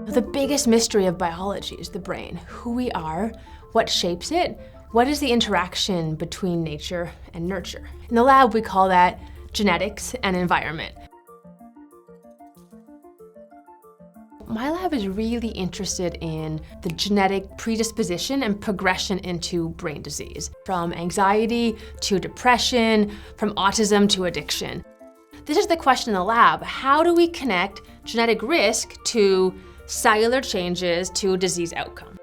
The biggest mystery of biology is the brain. Who we are, what shapes it, what is the interaction between nature and nurture. In the lab, we call that genetics and environment. My lab is really interested in the genetic predisposition and progression into brain disease, from anxiety to depression, from autism to addiction. This is the question in the lab: how do we connect genetic risk to cellular changes to disease outcome?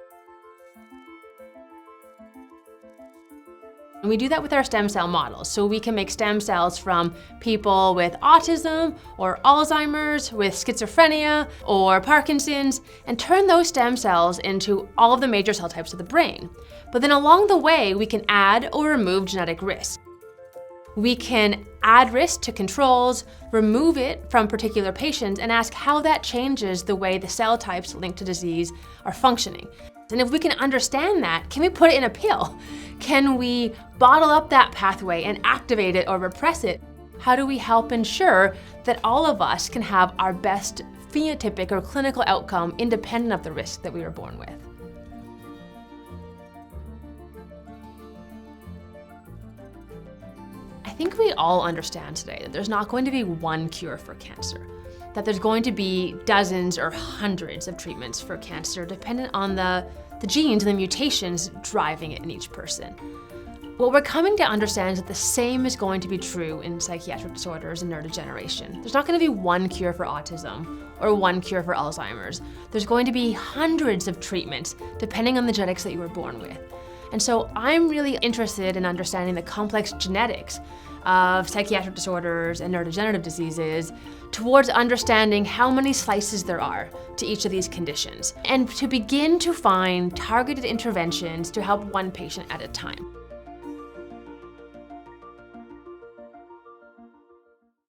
And we do that with our stem cell models. So we can make stem cells from people with autism or Alzheimer's, with schizophrenia or Parkinson's, and turn those stem cells into all of the major cell types of the brain. But then along the way, we can add or remove genetic risk. We can add risk to controls, remove it from particular patients, and ask how that changes the way the cell types linked to disease are functioning. And if we can understand that, can we put it in a pill? Can we bottle up that pathway and activate it or repress it? How do we help ensure that all of us can have our best phenotypic or clinical outcome independent of the risk that we were born with? I think we all understand today that there's not going to be one cure for cancer, that there's going to be dozens or hundreds of treatments for cancer dependent on the genes and the mutations driving it in each person. What we're coming to understand is that the same is going to be true in psychiatric disorders and neurodegeneration. There's not going to be one cure for autism or one cure for Alzheimer's. There's going to be hundreds of treatments depending on the genetics that you were born with. And so I'm really interested in understanding the complex genetics of psychiatric disorders and neurodegenerative diseases towards understanding how many slices there are to each of these conditions, and to begin to find targeted interventions to help one patient at a time.